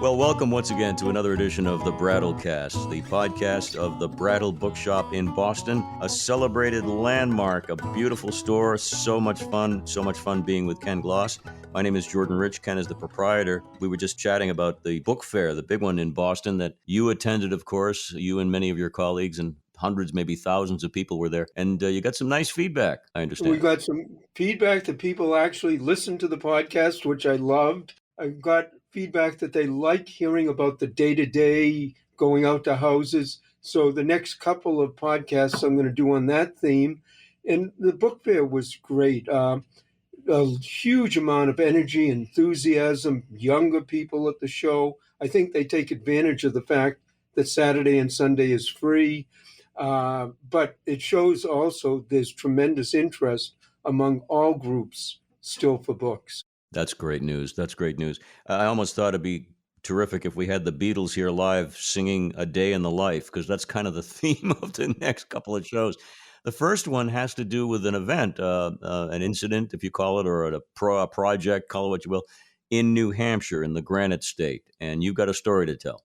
Well, welcome once again to another edition of the Brattlecast, the podcast of the Brattle Bookshop in Boston, a celebrated landmark, a beautiful store, so much fun being with Ken Gloss. My name is Jordan Rich. Ken is the proprietor. We were just chatting about the book fair, the big one in Boston that you attended, of course, you and many of your colleagues, and hundreds, maybe thousands of people were there. And you got some nice feedback, I We understand. got some feedback that people actually listened to the podcast, which I loved. I got feedback that they like hearing about the day-to-day going out to houses. So the next couple of podcasts I'm going to do on that theme. And the book fair was great. A huge amount of energy, enthusiasm, younger people at the show. I think they take advantage of the fact that Saturday and Sunday is free. But it shows also there's tremendous interest among all groups still for books. That's great news. That's great news. I almost thought it'd be terrific if we had the Beatles here live singing A Day in the Life, because that's kind of the theme of the next couple of shows. The first one has to do with an event, an incident, if you call it, or a project, call it what you will, in New Hampshire, in the Granite State. And you've got a story to tell.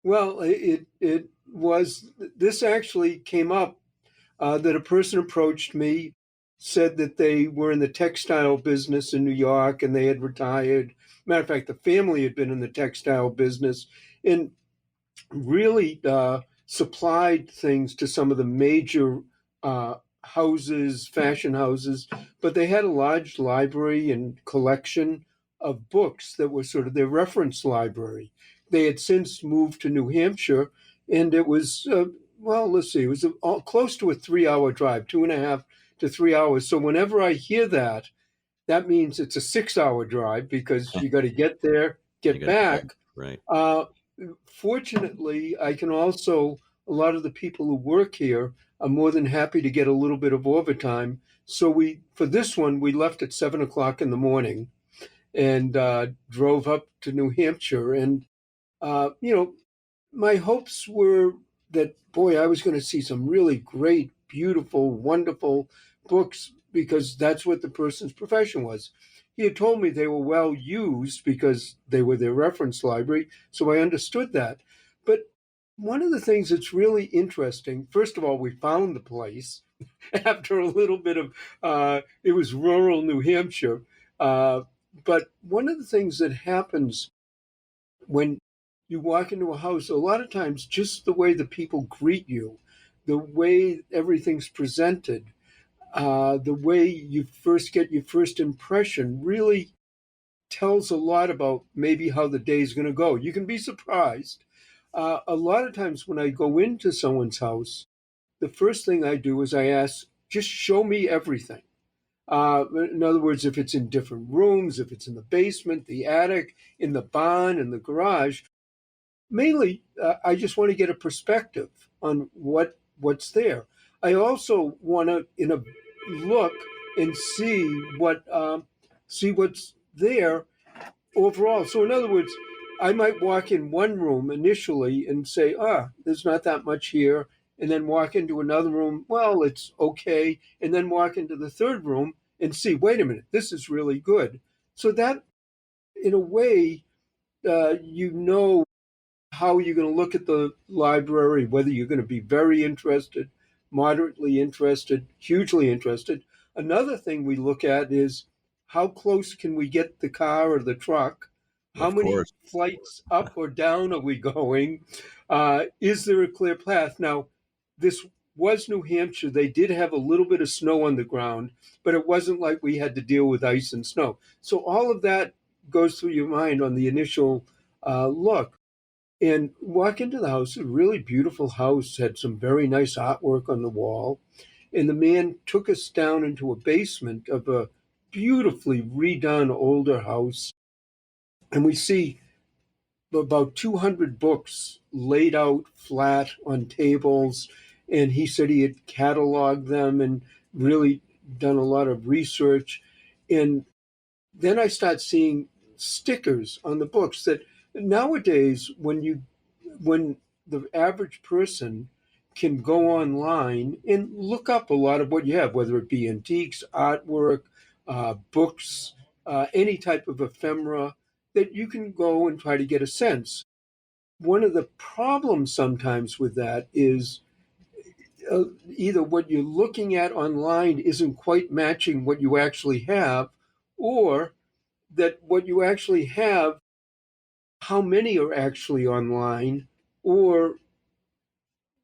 Well, it was, this actually came up that a person approached me, said that they were in the textile business in New York and they had retired. Matter of fact, the family had been in the textile business and really supplied things to some of the major houses, fashion houses, but they had a large library and collection of books that were sort of their reference library. They had since moved to New Hampshire, and it was, well, let's see, it was close to a 3 hour drive, 2.5 to 3 hours. So whenever I hear that, that means it's a 6 hour drive because you got to get there, You get got to get back. back. Right. Uh, Fortunately, I can also, a lot of the people who work here are more than happy to get a little bit of overtime. So for this one, we left at 7 o'clock in the morning and drove up to New Hampshire. And, my hopes were that, boy, I was going to see some really great, beautiful, wonderful books because that's what the person's profession was. He had told me they were well used because they were their reference library, so I understood that. But one of the things that's really interesting, first of all, we found the place after a little bit of, it was rural New Hampshire. But one of the things that happens when you walk into a house, a lot of times just the way the people greet you, the way everything's presented, the way you first get your first impression really tells a lot about maybe how the day's going to go. You can be surprised. A lot of times when I go into someone's house, the first thing I do is I ask, just show me everything. In other words, if it's in different rooms, if it's in the basement, the attic, in the barn, in the garage, mainly I just want to get a perspective on what's there. I also want to look and see what's there overall. So in other words, I might walk in one room initially and say, there's not that much here, and then walk into another room, well, it's okay, and then walk into the third room and see, wait a minute, this is really good. So that, in a way, you know how you're going to look at the library, whether you're going to be very interested, moderately interested, hugely interested. Another thing we look at is how close can we get the car or the truck? How Of many course. flights up or down are we going? Is there a clear path? Now, this was New Hampshire. They did have a little bit of snow on the ground, but it wasn't like we had to deal with ice and snow. So all of that goes through your mind on the initial look. And walk into the house, a really beautiful house, had some very nice artwork on the wall. And the man took us down into a basement of a beautifully redone older house. And we see about 200 books laid out flat on tables. And he said he had cataloged them and really done a lot of research. And then I start seeing stickers on the books that nowadays when the average person can go online and look up a lot of what you have, whether it be antiques, artwork, books, any type of ephemera, that you can go and try to get a sense. One of the problems sometimes with that is either what you're looking at online isn't quite matching what you actually have, or that what you actually have, how many are actually online, or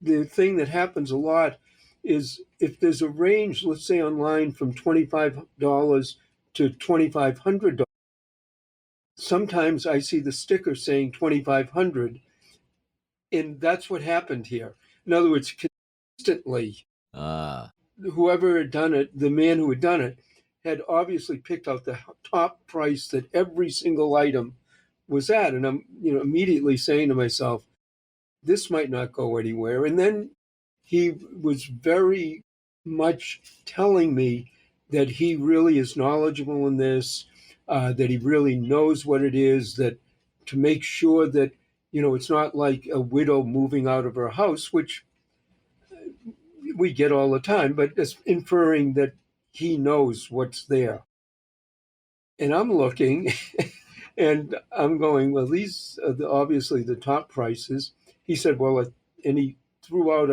the thing that happens a lot is if there's a range, let's say online from $25 to $2,500, sometimes I see the sticker saying 2,500, and that's what happened here. In other words, consistently, Ah, whoever had done it, the man who had done it, had obviously picked out the top price that every single item was at. And I'm, immediately saying to myself, this might not go anywhere. And then he was very much telling me that he really is knowledgeable in this, that he really knows what it is, that to make sure that, it's not like a widow moving out of her house, which we get all the time, but it's inferring that he knows what's there. And I'm looking and I'm going, well, these are obviously the top prices. He said, well, and he threw out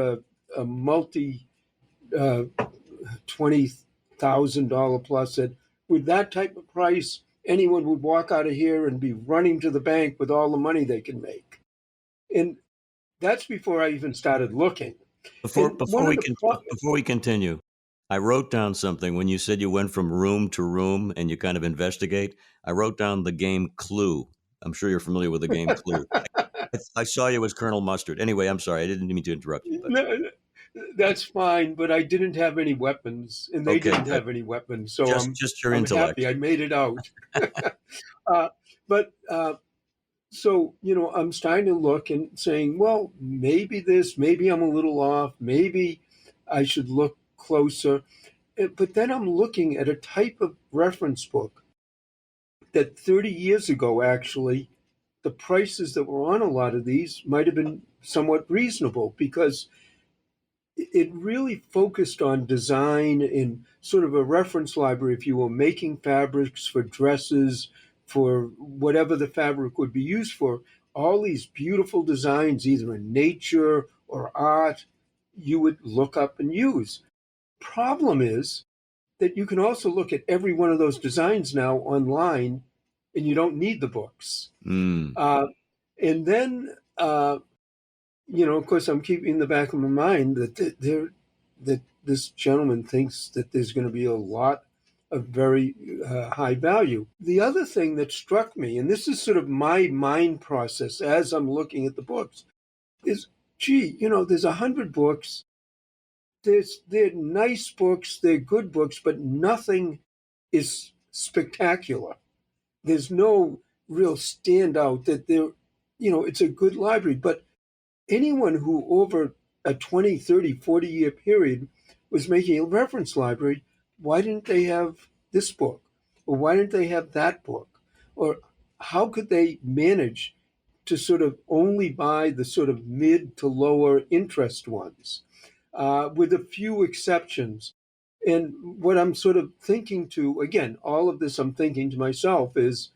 a multi $20,000 plus, that with that type of price, anyone would walk out of here and be running to the bank with all the money they can make. And that's before I even started looking. before And before one of we the can before we continue, I wrote down something when you said you went from room to room and you kind of investigate. I wrote down the game Clue. I'm sure you're familiar with the game Clue. I saw you as Colonel Mustard. Anyway, I'm sorry. I didn't mean to interrupt you, but No, that's fine, but I didn't have any weapons, and they okay, didn't good. have any weapons, so Just your I'm intellect. happy I made it out. But so I'm starting to look and saying, well, maybe this, maybe I'm a little off, maybe I should look closer. But then I'm looking at a type of reference book that 30 years ago, actually, the prices that were on a lot of these might have been somewhat reasonable, because it really focused on design in sort of a reference library, if you will, making fabrics for dresses, for whatever the fabric would be used for. All these beautiful designs, either in nature or art, you would look up and use. Problem is that you can also look at every one of those designs now online, and you don't need the books. Mm. Uh, and then of course, I'm keeping in the back of my mind that this gentleman thinks that there's going to be a lot of very high value. The other thing that struck me, and this is sort of my mind process as I'm looking at the books, is, gee, there's 100 books. They're nice books, they're good books, but nothing is spectacular. There's no real standout that it's a good library, but anyone who over a 20, 30, 40-year period was making a reference library, why didn't they have this book? Or why didn't they have that book? Or how could they manage to sort of only buy the sort of mid to lower interest ones, with a few exceptions? And what I'm sort of thinking to, again, all of this I'm thinking to myself is,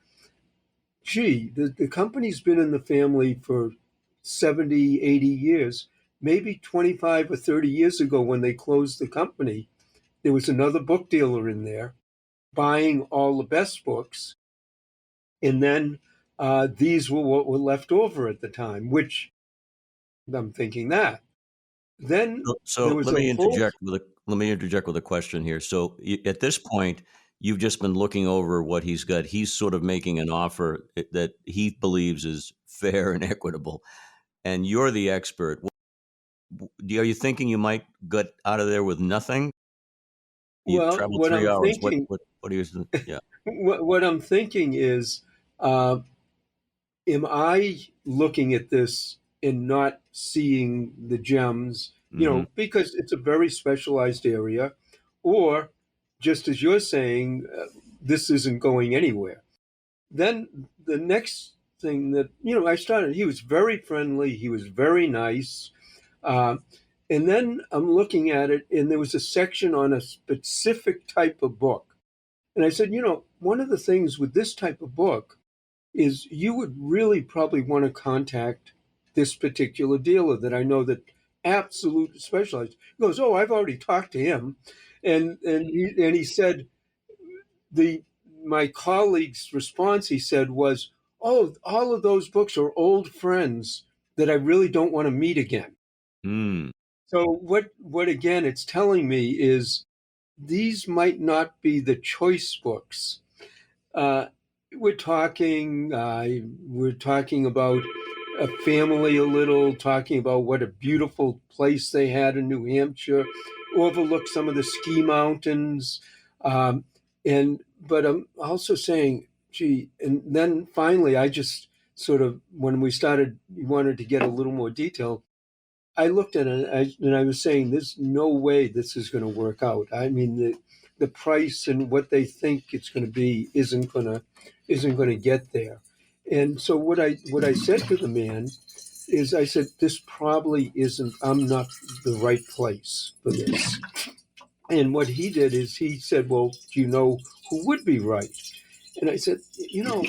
gee, the company's been in the family for 70, 80 years. Maybe 25 or 30 years ago, when they closed the company, there was another book dealer in there buying all the best books. And then these were what were left over at the time, which I'm thinking that. Then there So was let a me whole, interject with a question here. So at this point, you've just been looking over what he's got. He's sort of making an offer that he believes is fair and equitable, and you're the expert. Are you thinking you might get out of there with nothing? You've well, traveled what 3 hours. What do you? Yeah. what I'm thinking is, uh, am I looking at this and not seeing the gems, Hmm. because it's a very specialized area, or just as you're saying, this isn't going anywhere? Then the next thing that, I started, he was very friendly, he was very nice. Uh, and then I'm looking at it, and there was a section on a specific type of book. And I said, one of the things with this type of book, is you would really probably want to contact this particular dealer that I know that absolutely specialized. He goes, oh, I've already talked to him, and he said the my colleague's response, he said, was, oh, all of those books are old friends that I really don't want to meet again. Hmm. So what again it's telling me is these might not be the choice books. Uh, we're talking about a family a little, talking about what a beautiful place they had in New Hampshire, overlook some of the ski mountains, um, and but I'm also saying, gee, and then finally, I just sort of when we started, wanted to get a little more detail. I looked at it and I was saying, "There's no way this is going to work out." I mean, the price and what they think it's going to be isn't going to get there. And so what I said to the man is, I said, "This probably isn't. I'm not the right place for this." And what he did is he said, "Well, do you know who would be right?" And I said,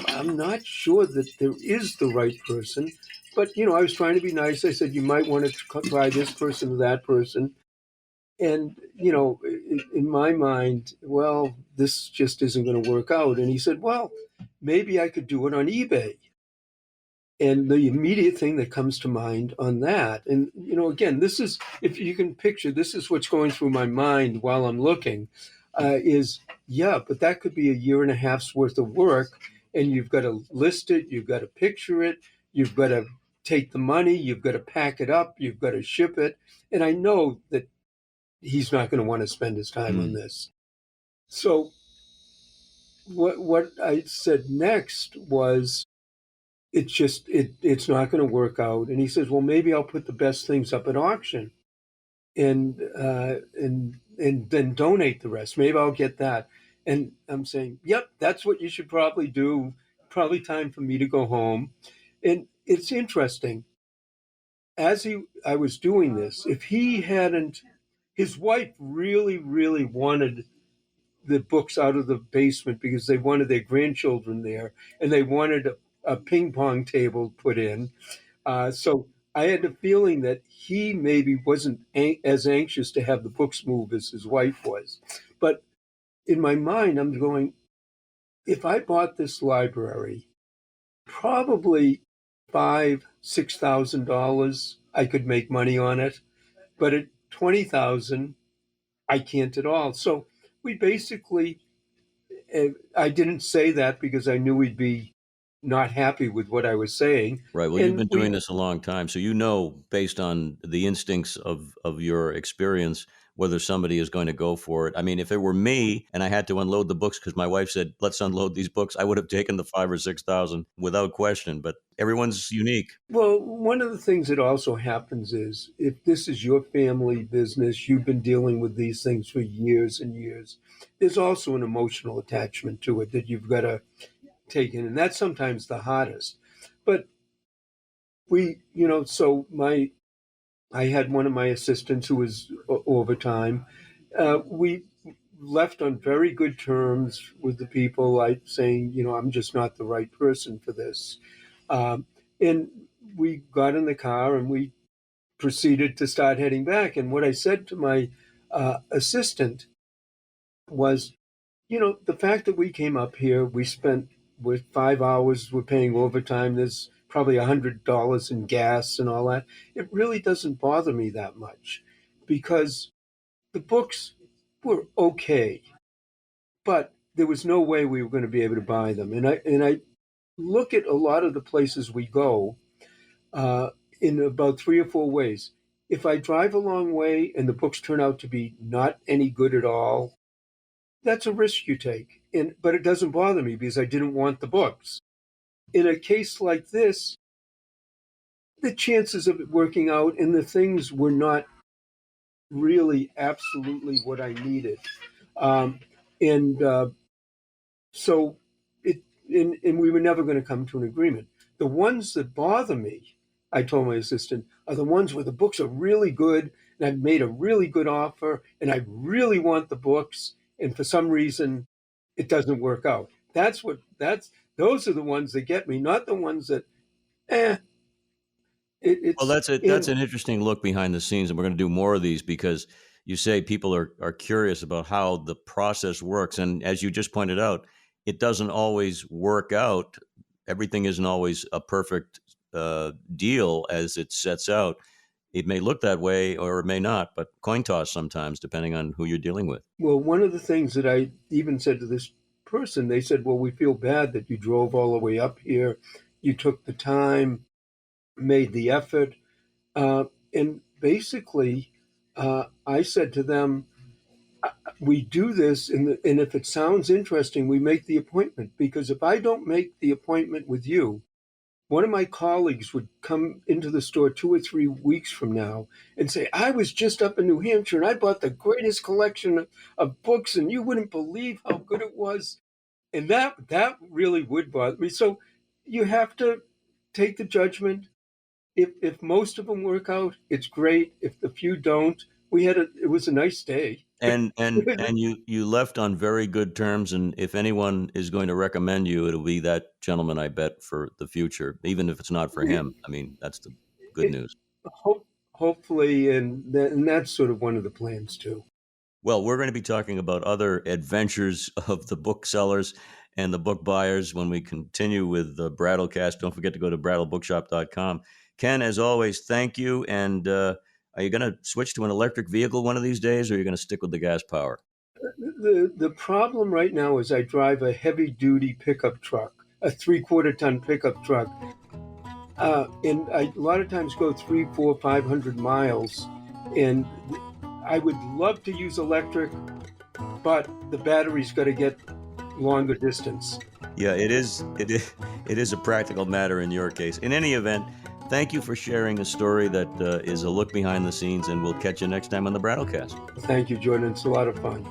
I'm not sure that there is the right person, but I was trying to be nice. I said, you might want to try this person or that person. And, in my mind, well, this just isn't going to work out. And he said, well, maybe I could do it on eBay. And the immediate thing that comes to mind on that, and, again, this is, if you can picture, this is what's going through my mind while I'm looking, is, yeah, but that could be a year and a half's worth of work. And you've got to list it, you've got to picture it, you've got to take the money, you've got to pack it up, you've got to ship it. And I know that he's not going to want to spend his time on Hmm. this. So what I said next was, it's not going to work out. And he says, well, maybe I'll put the best things up at auction and then donate the rest. Maybe I'll get that. And I'm saying, yep, that's what you should probably do. Probably time for me to go home. And it's interesting. I was doing this, if he hadn't, his wife really, really wanted the books out of the basement because they wanted their grandchildren there, and they wanted a ping pong table put in. So I had the feeling that he maybe wasn't as anxious to have the books move as his wife was. But in my mind, I'm going, if I bought this library, probably $6,000 I could make money on it, but at 20,000, I can't at all. So we basically, I didn't say that because I knew he'd be not happy with what I was saying, Right. Well, you've and been doing this a long time, so you know, based on the instincts of your experience, whether somebody is going to go for it. I mean, if it were me and I had to unload the books because my wife said, "Let's unload these books," I would have taken the 5 or 6 thousand without question. But everyone's unique. Well, one of the things that also happens is if this is your family business, you've been dealing with these things for years and years, there's also an emotional attachment to it that you've got to take in. And that's sometimes the hardest. But so I had one of my assistants who was overtime. We left on very good terms with the people, like saying, I'm just not the right person for this. Um, and we got in the car and we proceeded to start heading back. And what I said to my assistant was, the fact that we came up here, we spent with 5 hours, we're paying overtime. There's probably $100 in gas and all that. It really doesn't bother me that much because the books were okay, but there was no way we were going to be able to buy them. And I look at a lot of the places we go uh, in about 3 or 4 ways. If I drive a long way and the books turn out to be not any good at all, that's a risk you take. But it doesn't bother me because I didn't want the books. In a case like this, the chances of it working out and the things were not really absolutely what I needed. Um, and so it and we were never going to come to an agreement. The ones that bother me, I told my assistant, are the ones where the books are really good and I've made a really good offer and I really want the books, and for some reason it doesn't work out. Those are the ones that get me, not the ones that, eh, Well, it's that's in. an interesting look behind the scenes, and we're going to do more of these because you say people are curious about how the process works, and as you just pointed out, it doesn't always work out. Everything isn't always a perfect deal as it sets out. It may look that way, or it may not, but coin toss sometimes, depending on who you're dealing with. Well, one of the things that I even said to this person, they said, well, we feel bad that you drove all the way up here. You took the time, made the effort. And basically, I said to them, we do this, and if it sounds interesting, we make the appointment. Because if I don't make the appointment with you, one of my colleagues would come into the store 2 or 3 weeks from now and say, I was just up in New Hampshire and I bought the greatest collection of books, and you wouldn't believe how good it was. And that really would bother me. So you have to take the judgment. If most of them work out, it's great. If the few don't, it was a nice day. And you left on very good terms, and if anyone is going to recommend you, it'll be that gentleman, I bet, for the future, even if it's not for him. I mean, that's the good it, news. hopefully, and that's sort of one of the plans too. Well, we're going to be talking about other adventures of the booksellers and the book buyers when we continue with the Brattlecast. Don't forget to go to brattlebookshop.com. Ken, as always, thank you. And are you going to switch to an electric vehicle one of these days, or are you going to stick with the gas power? The problem right now is I drive a heavy duty pickup truck, a 3/4 ton pickup truck, and I a lot of times go 3, 4, 500 miles, and I would love to use electric, but the battery's got to get longer distance. Yeah, it is. It is a practical matter in your case. In any event, thank you for sharing a story that is a look behind the scenes, and we'll catch you next time on the Brattlecast. Thank you, Jordan. It's a lot of fun.